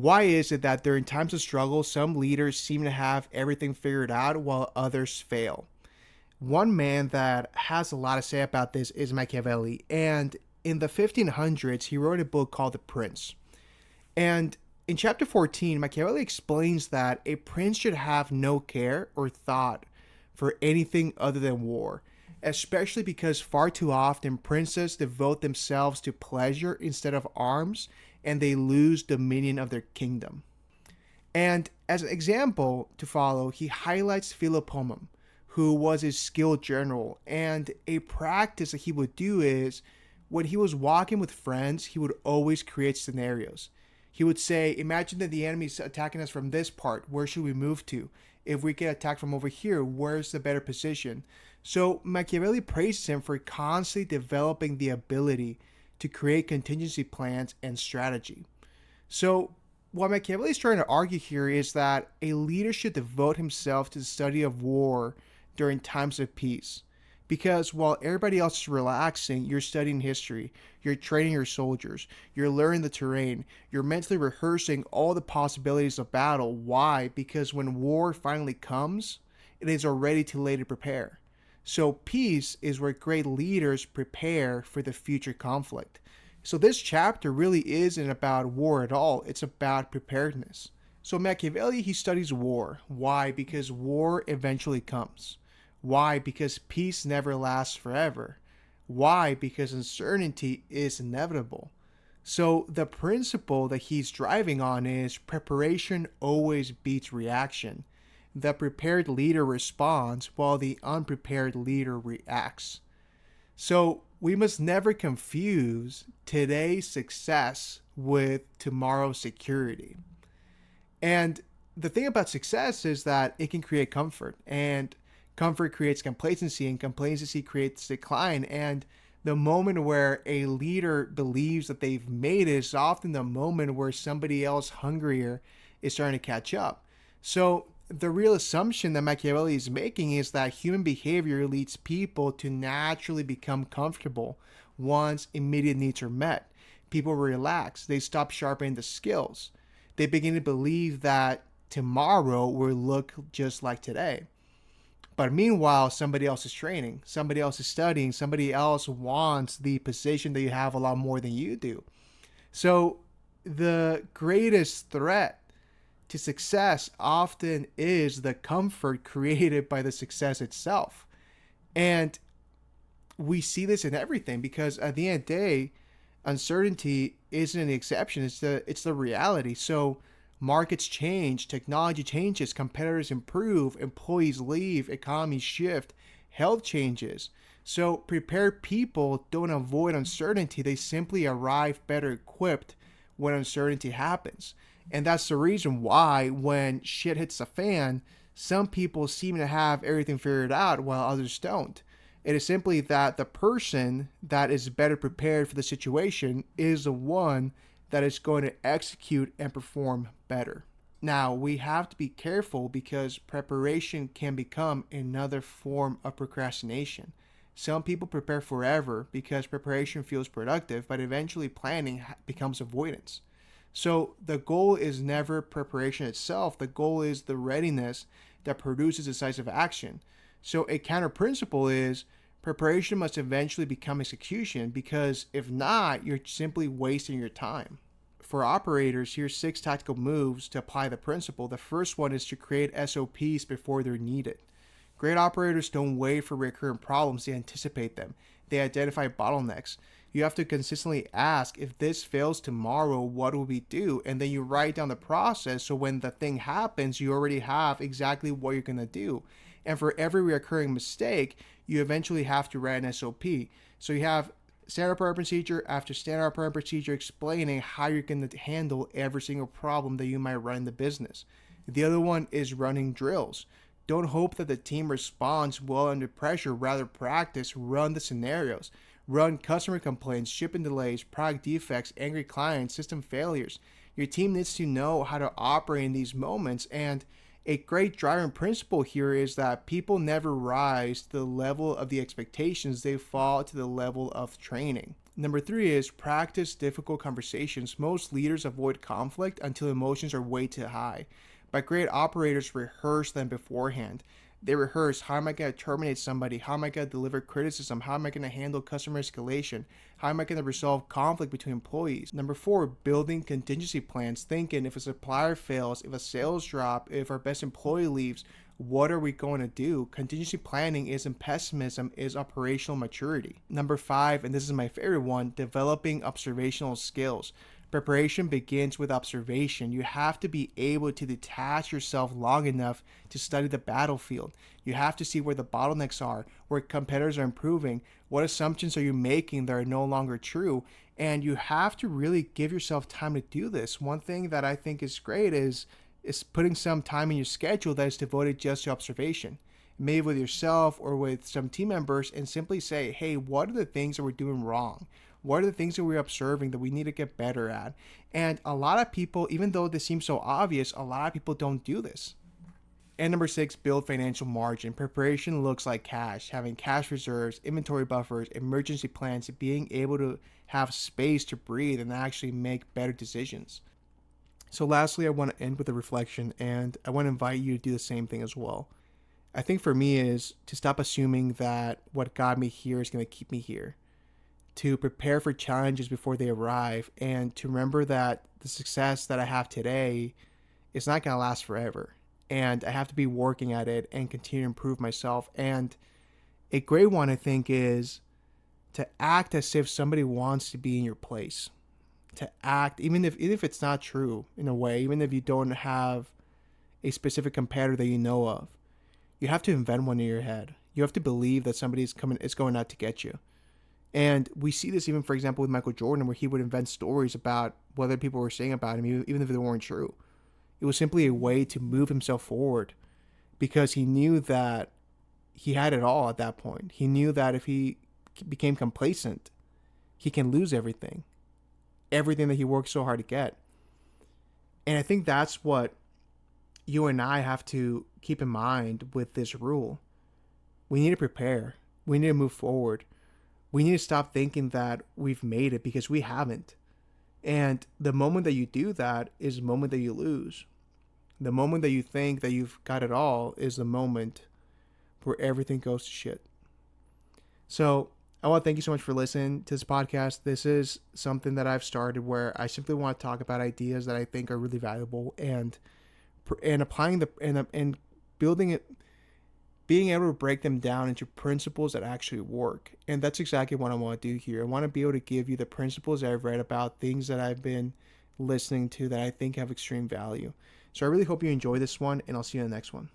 Why is it that during times of struggle, some leaders seem to have everything figured out while others fail? One man that has a lot to say about this is Machiavelli. And in the 1500s, he wrote a book called The Prince. And in chapter 14, Machiavelli explains that a prince should have no care or thought for anything other than war, especially because far too often princes devote themselves to pleasure instead of arms and they lose dominion of their kingdom. And as an example to follow, he highlights Philopoemen, who was a skilled general. And a practice that he would do is when he was walking with friends, he would always create scenarios. He would say, imagine that the enemy is attacking us from this part. Where should we move to? If we get attacked from over here, where's the better position? So Machiavelli praises him for constantly developing the ability to create contingency plans and strategy. So what Machiavelli is trying to argue here is that a leader should devote himself to the study of war during times of peace. Because while everybody else is relaxing, you're studying history, you're training your soldiers, you're learning the terrain, you're mentally rehearsing all the possibilities of battle. Why? Because when war finally comes, it is already too late to prepare. So peace is where great leaders prepare for the future conflict. So this chapter really isn't about war at all, it's about preparedness. So Machiavelli, he studies war. Why? Because war eventually comes. Why? Because peace never lasts forever. Why? Because uncertainty is inevitable. So the principle that he's driving on is preparation always beats reaction. The prepared leader responds while the unprepared leader reacts. So we must never confuse today's success with tomorrow's security. And the thing about success is that it can create comfort, and comfort creates complacency, and complacency creates decline. And the moment where a leader believes that they've made it is often the moment where somebody else hungrier is starting to catch up. So the real assumption that Machiavelli is making is that human behavior leads people to naturally become comfortable once immediate needs are met. People relax, they stop sharpening the skills. They begin to believe that tomorrow will look just like today. But meanwhile, somebody else is training, somebody else is studying, somebody else wants the position that you have a lot more than you do. So the greatest threat to success often is the comfort created by the success itself. And we see this in everything because at the end of the day, uncertainty isn't an exception, it's the reality. So markets change, technology changes, competitors improve, employees leave, economies shift, health changes. So prepared people don't avoid uncertainty, they simply arrive better equipped when uncertainty happens. And that's the reason why when shit hits the fan, some people seem to have everything figured out while others don't. It is simply that the person that is better prepared for the situation is the one that is going to execute and perform better. Now, we have to be careful because preparation can become another form of procrastination. Some people prepare forever because preparation feels productive, but eventually planning becomes avoidance. So the goal is never preparation itself. The goal is the readiness that produces decisive action. So a counter principle is preparation must eventually become execution because if not, you're simply wasting your time. For operators, here's 6 tactical moves to apply the principle. The first one is to create SOPs before they're needed. Great operators don't wait for recurrent problems, they anticipate them. They identify bottlenecks. You have to consistently ask, if this fails tomorrow, what will we do? And then you write down the process so when the thing happens, you already have exactly what you're going to do. And for every recurring mistake, you eventually have to write an SOP. So you have standard operating procedure after standard operating procedure explaining how you're going to handle every single problem that you might run in the business. The other one is running drills. Don't hope that the team responds well under pressure, rather practice, run the scenarios. Run customer complaints, shipping delays, product defects, angry clients, system failures. Your team needs to know how to operate in these moments. And a great driving principle here is that people never rise to the level of the expectations, they fall to the level of training. Number three is practice difficult conversations. Most leaders avoid conflict until emotions are way too high. But great operators rehearse them beforehand. They rehearse, how am I going to terminate somebody? How am I going to deliver criticism? How am I going to handle customer escalation? How am I going to resolve conflict between employees? Number four, building contingency plans. Thinking, if a supplier fails, if a sales drop, if our best employee leaves, what are we going to do? Contingency planning isn't pessimism, is operational maturity. Number five, and this is my favorite one, developing observational skills. Preparation begins with observation. You have to be able to detach yourself long enough to study the battlefield. You have to see where the bottlenecks are, where competitors are improving, what assumptions are you making that are no longer true, and you have to really give yourself time to do this. One thing that I think is great is putting some time in your schedule that is devoted just to observation, maybe with yourself or with some team members, and simply say, hey, what are the things that we're doing wrong? What are the things that we're observing that we need to get better at? And a lot of people, even though this seems so obvious, a lot of people don't do this. And number six, build financial margin. Preparation looks like cash, having cash reserves, inventory buffers, emergency plans, being able to have space to breathe and actually make better decisions. So lastly, I want to end with a reflection, and I want to invite you to do the same thing as well. I think for me is to stop assuming that what got me here is going to keep me here, to prepare for challenges before they arrive, and to remember that the success that I have today is not going to last forever. And I have to be working at it and continue to improve myself. And a great one, I think, is to act as if somebody wants to be in your place. To act, even if it's not true in a way, even if you don't have a specific competitor that you know of, you have to invent one in your head. You have to believe that somebody is going out to get you. And we see this even, for example, with Michael Jordan, where he would invent stories about what other people were saying about him, even if they weren't true. It was simply a way to move himself forward because he knew that he had it all at that point. He knew that if he became complacent, he can lose everything that he worked so hard to get. And I think that's what you and I have to keep in mind with this rule. We need to prepare. We need to move forward. We need to stop thinking that we've made it, because we haven't. And the moment that you do that is the moment that you lose. The moment that you think that you've got it all is the moment where everything goes to shit. So I want to thank you so much for listening to this podcast. This is something that I've started where I simply want to talk about ideas that I think are really valuable, and applying and building it, being able to break them down into principles that actually work. And that's exactly what I want to do here. I want to be able to give you the principles that I've read about, things that I've been listening to that I think have extreme value. So I really hope you enjoy this one, and I'll see you in the next one.